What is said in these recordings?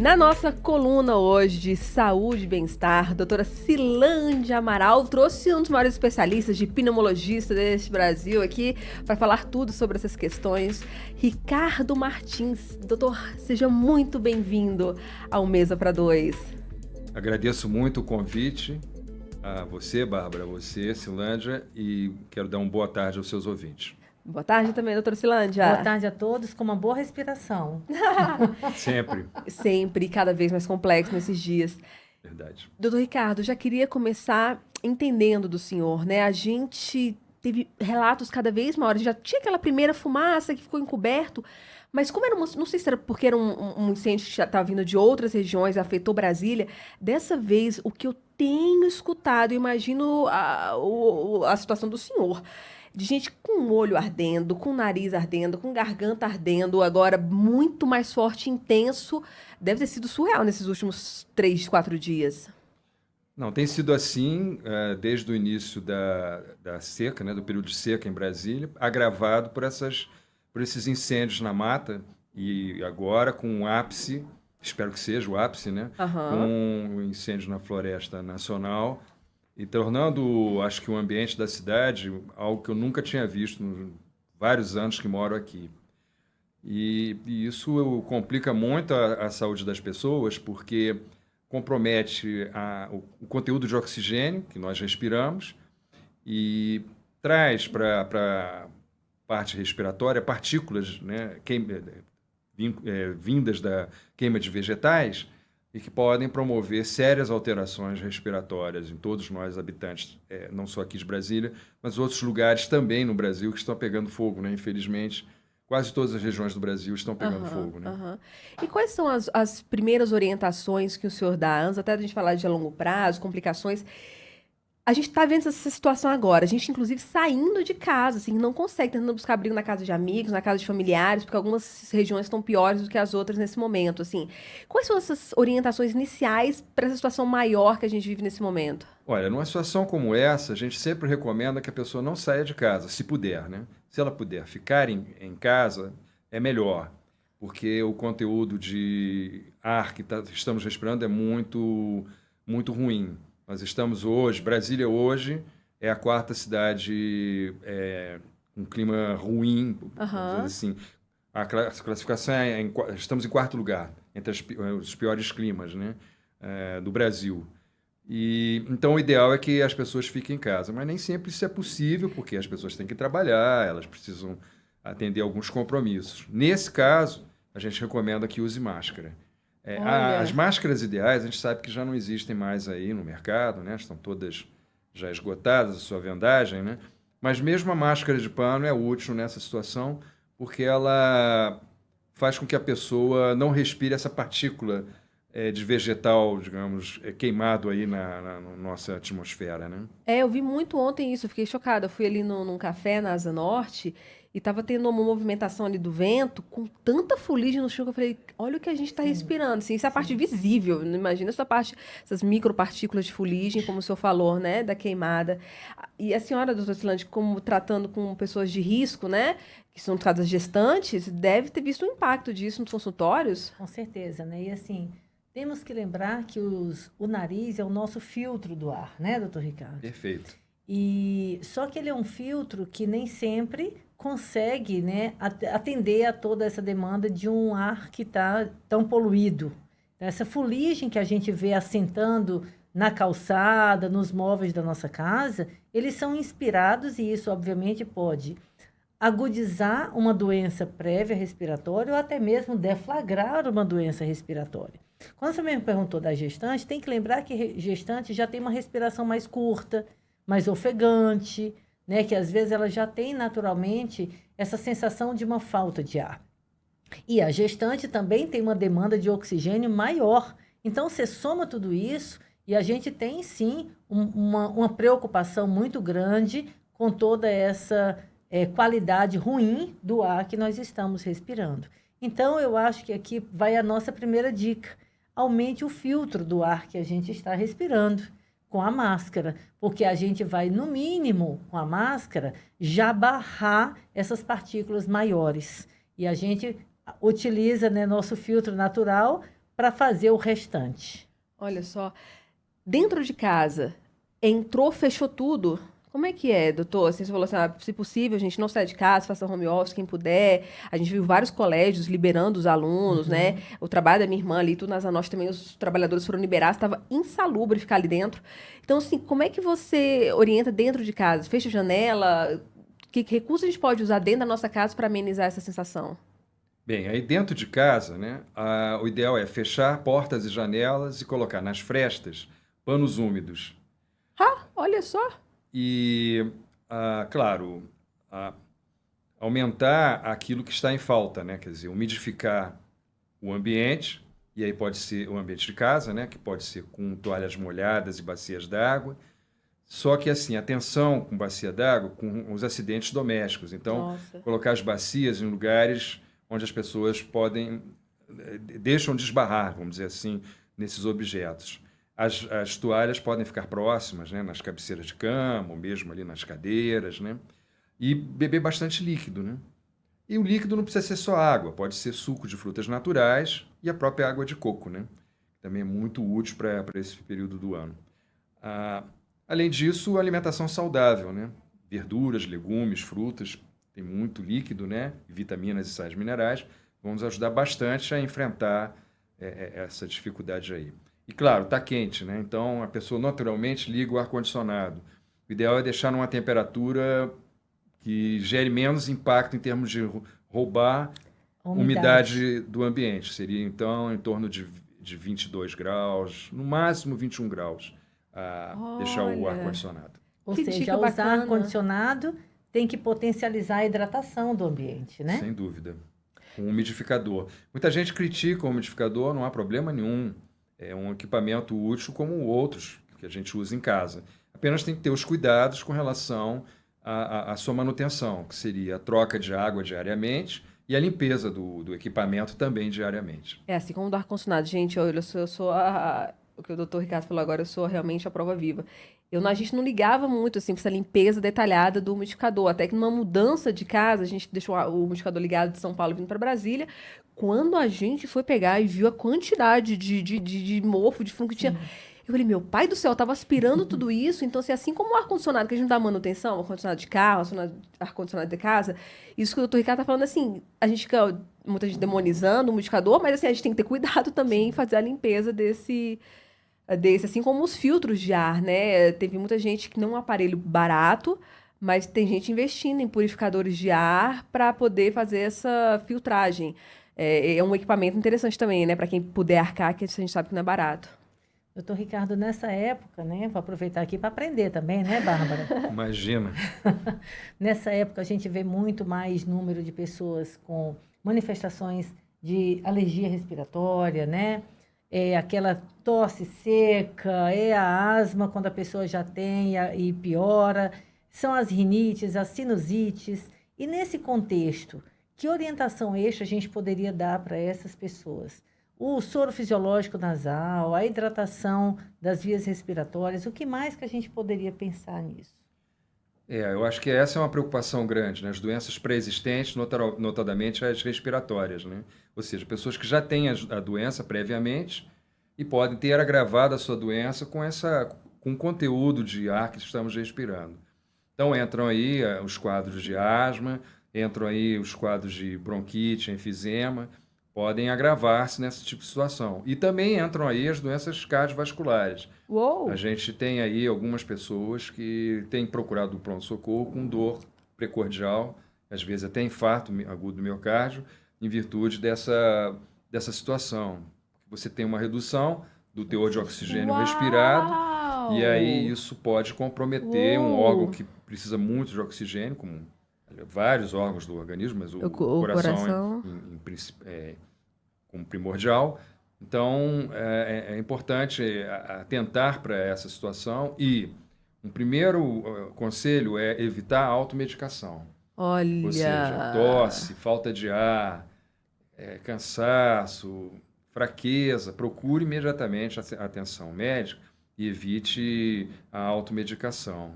Na nossa coluna hoje de saúde e bem-estar, a doutora Silândia Amaral trouxe um dos maiores especialistas de pneumologista deste Brasil aqui para falar tudo sobre essas questões, Ricardo Martins. Doutor, seja muito bem-vindo ao Mesa para Dois. Agradeço muito o convite a você, Bárbara, a você, Silândia, e quero dar uma boa tarde aos seus ouvintes. Boa tarde também, doutora Silândia. Boa tarde a todos, com uma boa respiração. Sempre. Sempre, cada vez mais complexo nesses dias. Verdade. Doutor Ricardo, já queria começar entendendo do senhor, né? A gente teve relatos cada vez maiores, já tinha aquela primeira fumaça que ficou encoberto, mas como era, não sei se era porque era um incêndio que já estava vindo de outras regiões, afetou Brasília, dessa vez o que eu tenho escutado, eu imagino a situação do senhor, de gente com o olho ardendo, com o nariz ardendo, com garganta ardendo, agora muito mais forte e intenso. Deve ter sido surreal nesses últimos 3, 4 dias. Não, tem sido assim desde o início da seca, né, do período de seca em Brasília, agravado por esses incêndios na mata, e agora com um ápice, espero que seja o ápice, né, com o incêndio na Floresta Nacional, e tornando, acho que o ambiente da cidade algo que eu nunca tinha visto nos vários anos que moro aqui. E isso complica muito a saúde das pessoas, porque compromete o conteúdo de oxigênio que nós respiramos e traz para a parte respiratória partículas, né, vindas da queima de vegetais, e que podem promover sérias alterações respiratórias em todos nós habitantes, não só aqui de Brasília, mas outros lugares também no Brasil que estão pegando fogo, né? Infelizmente, quase todas as regiões do Brasil estão pegando fogo, né? E quais são as primeiras orientações que o senhor dá, antes até da gente falar de longo prazo, complicações? A gente está vendo essa situação agora, a gente inclusive saindo de casa, assim, não consegue, tentando buscar abrigo na casa de amigos, na casa de familiares, porque algumas regiões estão piores do que as outras nesse momento, assim. Quais são essas orientações iniciais para essa situação maior que a gente vive nesse momento? Olha, numa situação como essa, a gente sempre recomenda que a pessoa não saia de casa, se puder, né? Se ela puder ficar em casa, é melhor, porque o conteúdo de ar que estamos respirando é muito, muito ruim. Nós estamos hoje, Brasília hoje é a quarta cidade com um clima ruim, vamos dizer assim. A classificação estamos em quarto lugar, entre os piores climas, né, do Brasil. E, então o ideal é que as pessoas fiquem em casa, mas nem sempre isso é possível, porque as pessoas têm que trabalhar, elas precisam atender alguns compromissos. Nesse caso, a gente recomenda que use máscara. As máscaras ideais, a gente sabe que já não existem mais aí no mercado, né? Estão todas já esgotadas, a sua vendagem, né? Mas mesmo a máscara de pano é útil nessa situação, porque ela faz com que a pessoa não respire essa partícula de vegetal, digamos, queimado aí na nossa atmosfera, né? Eu vi muito ontem isso, eu fiquei chocada. Eu fui ali num café na Asa Norte e estava tendo uma movimentação ali do vento com tanta fuligem no chão que eu falei, olha o que a gente está respirando. Assim, isso é a parte visível, não imagina essa parte, essas micropartículas de fuligem, como o senhor falou, né, da queimada. E a senhora, doutora Silândia, como tratando com pessoas de risco, né, que são tratadas gestantes, deve ter visto o impacto disso nos consultórios? Com certeza, né? E assim, temos que lembrar que o nariz é o nosso filtro do ar, né, doutor Ricardo? Perfeito. E só que ele é um filtro que nem sempre consegue, né, atender a toda essa demanda de um ar que está tão poluído. Essa fuligem que a gente vê assentando na calçada, nos móveis da nossa casa, eles são inspirados e isso, obviamente, pode agudizar uma doença prévia respiratória ou até mesmo deflagrar uma doença respiratória. Quando você me perguntou da gestante, tem que lembrar que gestante já tem uma respiração mais curta, mais ofegante, né, que às vezes ela já tem naturalmente essa sensação de uma falta de ar. E a gestante também tem uma demanda de oxigênio maior. Então, você soma tudo isso e a gente tem, sim, uma preocupação muito grande com toda essa qualidade ruim do ar que nós estamos respirando. Então, eu acho que aqui vai a nossa primeira dica. Aumente o filtro do ar que a gente está respirando com a máscara, porque a gente vai, no mínimo, com a máscara, já barrar essas partículas maiores. E a gente utiliza, né, nosso filtro natural para fazer o restante. Olha só, dentro de casa, entrou, fechou tudo. Como é que é, doutor? Assim, você falou assim, se possível, a gente não sai de casa, faça home office, quem puder. A gente viu vários colégios liberando os alunos, né? O trabalho da minha irmã ali, tudo na Zanorte também, os trabalhadores foram liberados, estava insalubre ficar ali dentro. Então, assim, como é que você orienta dentro de casa? Fecha a janela? Que recurso a gente pode usar dentro da nossa casa para amenizar essa sensação? Bem, aí dentro de casa, né, o ideal é fechar portas e janelas e colocar nas frestas panos úmidos. Ah, olha só. E, claro, aumentar aquilo que está em falta, né? Quer dizer, umidificar o ambiente, e aí pode ser o ambiente de casa, né? Que pode ser com toalhas molhadas e bacias d'água. Só que, assim, atenção com bacia d'água, com os acidentes domésticos. Então, Nossa. colocar as bacias em lugares onde as pessoas deixam de esbarrar, vamos dizer assim, nesses objetos. As toalhas podem ficar próximas, né, nas cabeceiras de cama, ou mesmo ali nas cadeiras, né? E beber bastante líquido, né? E o líquido não precisa ser só água, pode ser suco de frutas naturais e a própria água de coco, né? Também é muito útil para esse período do ano. Além disso, alimentação saudável, né? Verduras, legumes, frutas, tem muito líquido, né? Vitaminas e sais minerais, vão nos ajudar bastante a enfrentar essa dificuldade aí. E claro, está quente, né? Então a pessoa naturalmente liga o ar-condicionado. O ideal é deixar numa temperatura que gere menos impacto em termos de roubar umidade do ambiente. Seria então em torno de 22 graus, no máximo 21 graus, deixar o Olha, ar-condicionado. Ou que seja, dica usar bacana. ar-condicionado tem que potencializar a hidratação do ambiente, né? Sem dúvida. Com umidificador. Muita gente critica o umidificador, não há problema nenhum. É um equipamento útil como outros que a gente usa em casa. Apenas tem que ter os cuidados com relação à sua manutenção, que seria a troca de água diariamente e a limpeza do equipamento também diariamente. É assim como do ar-condicionado. Gente, eu sou o que o doutor Ricardo falou agora, eu sou realmente a prova viva. A gente não ligava muito assim, para essa limpeza detalhada do umidificador. Até que numa mudança de casa, a gente deixou o umidificador ligado de São Paulo vindo para Brasília. Quando a gente foi pegar e viu a quantidade de mofo, de fungo que tinha. Eu falei, meu pai do céu, eu tava aspirando tudo isso. Então, assim como o ar-condicionado, que a gente não dá manutenção, ar-condicionado de carro, ar-condicionado de casa, isso que o doutor Ricardo tá falando, assim, a gente fica, muita gente demonizando o umidificador, mas assim, a gente tem que ter cuidado também em fazer a limpeza desse, assim como os filtros de ar, né? Teve muita gente que não é um aparelho barato, mas tem gente investindo em purificadores de ar para poder fazer essa filtragem. É um equipamento interessante também, né? Para quem puder arcar, que a gente sabe que não é barato. Doutor Ricardo, nessa época, né? Vou aproveitar aqui para aprender também, né, Bárbara? Imagina. Nessa época, a gente vê muito mais número de pessoas com manifestações de alergia respiratória, né? É aquela tosse seca, é a asma quando a pessoa já tem e piora, são as rinites, as sinusites. E nesse contexto, que orientação extra a gente poderia dar para essas pessoas? O soro fisiológico nasal, a hidratação das vias respiratórias, o que mais que a gente poderia pensar nisso? Eu acho que essa é uma preocupação grande, né? As doenças pré-existentes, notadamente as respiratórias, né? Ou seja, pessoas que já têm a doença previamente e podem ter agravado a sua doença com o conteúdo de ar que estamos respirando. Então entram aí os quadros de asma, entram aí os quadros de bronquite, enfisema, podem agravar-se nesse tipo de situação. E também entram aí as doenças cardiovasculares. Uou! A gente tem aí algumas pessoas que têm procurado o pronto-socorro com dor precordial, às vezes até infarto agudo do miocárdio, em virtude dessa situação. Você tem uma redução do teor de oxigênio respirado, e aí isso pode comprometer um órgão que precisa muito de oxigênio, como vários órgãos do organismo, mas o coração como primordial. Então, é importante atentar para essa situação e um primeiro conselho é evitar a automedicação. Olha! Ou seja, tosse, falta de ar, cansaço, fraqueza. Procure imediatamente a atenção médica e evite a automedicação.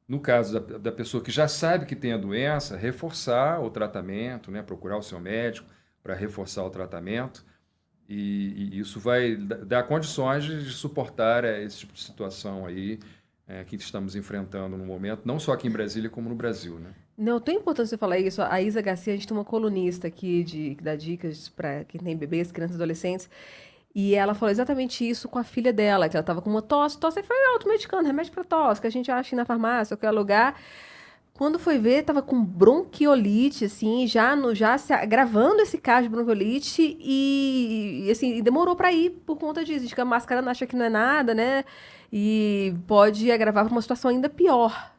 No caso da pessoa que já sabe que tem a doença, reforçar o tratamento, né? Procurar o seu médico para reforçar o tratamento. E isso vai dar condições de suportar esse tipo de situação aí que estamos enfrentando no momento, não só aqui em Brasília, como no Brasil, né? Não, tão importante você falar isso. A Isa Garcia, a gente tem uma colunista aqui que dá dicas para quem tem bebês, crianças e adolescentes. E ela falou exatamente isso com a filha dela, que ela estava com uma tosse, aí foi automedicando, remédio para tosse, que a gente acha na farmácia, ou qualquer lugar. Quando foi ver, estava com bronquiolite, assim, já se agravando esse caso de bronquiolite e assim, e demorou para ir por conta disso. Diz que a máscara acha que não é nada, né? E pode agravar para uma situação ainda pior.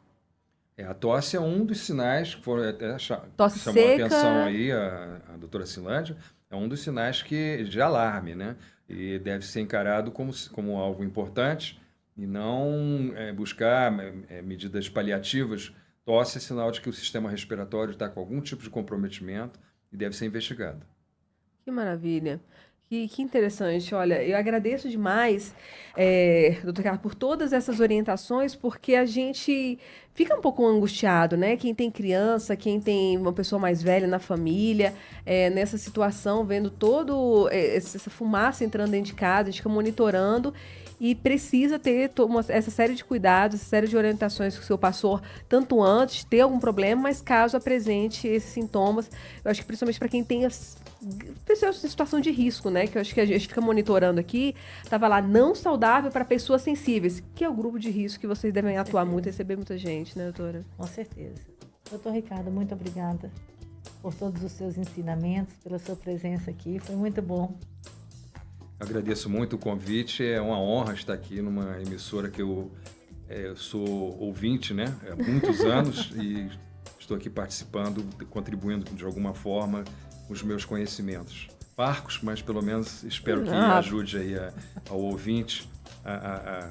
A tosse é um dos sinais que foram até Tosse chamou a seca. atenção aí a doutora Silândia, é um dos sinais de alarme, né? E deve ser encarado como algo importante e não buscar medidas paliativas. Tosse é sinal de que o sistema respiratório está com algum tipo de comprometimento e deve ser investigado. Que maravilha. Que interessante. Olha, eu agradeço demais, doutor Ricardo, por todas essas orientações, porque a gente fica um pouco angustiado, né? Quem tem criança, quem tem uma pessoa mais velha na família, nessa situação, vendo toda essa fumaça entrando dentro de casa, a gente fica monitorando e precisa ter essa série de cuidados, essa série de orientações que o senhor passou, tanto antes de ter algum problema, mas caso apresente esses sintomas, eu acho que principalmente para quem tem pessoas em situação de risco, né? Que eu acho que a gente fica monitorando aqui, tava lá, não saudável para pessoas sensíveis, que é o grupo de risco que vocês devem atuar muito, receber muita gente, né, doutora? Com certeza. Doutor Ricardo, muito obrigada por todos os seus ensinamentos, pela sua presença aqui, foi muito bom. Agradeço muito o convite, é uma honra estar aqui numa emissora que eu sou ouvinte, né? Há muitos anos e estou aqui participando, contribuindo de alguma forma com os meus conhecimentos. Parcos, mas pelo menos espero que ajude aí ao ouvinte a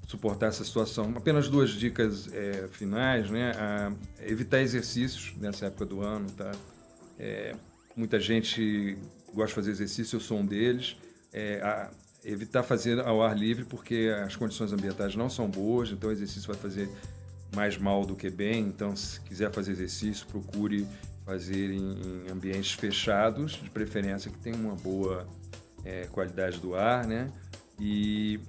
suportar essa situação. Apenas 2 dicas finais, né? Evitar exercícios nessa época do ano, tá? Muita gente gosta de fazer exercício, eu sou um deles. Evitar fazer ao ar livre, porque as condições ambientais não são boas, então o exercício vai fazer mais mal do que bem. Então, se quiser fazer exercício, procure fazer em ambientes fechados, de preferência que tenham uma boa qualidade do ar, né? E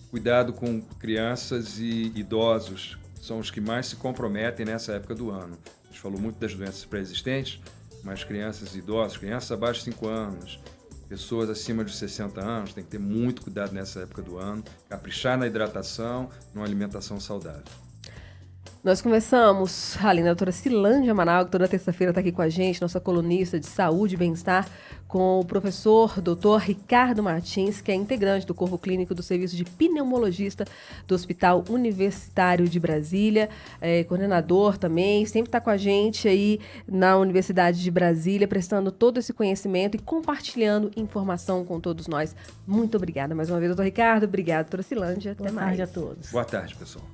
cuidado com crianças e idosos, são os que mais se comprometem nessa época do ano. A gente falou muito das doenças pré-existentes, mas crianças e idosos, crianças abaixo de 5 anos, pessoas acima de 60 anos, tem que ter muito cuidado nessa época do ano, caprichar na hidratação, numa alimentação saudável. Nós conversamos, ali na doutora Silândia Amaral, que toda terça-feira está aqui com a gente, nossa colunista de saúde e bem-estar, com o professor doutor Ricardo Martins, que é integrante do Corpo Clínico do Serviço de Pneumologista do Hospital Universitário de Brasília, coordenador também, sempre está com a gente aí na Universidade de Brasília, prestando todo esse conhecimento e compartilhando informação com todos nós. Muito obrigada mais uma vez, doutor Ricardo. Obrigada, doutora Silândia. Até mais. Boa tarde a todos. Boa tarde, pessoal.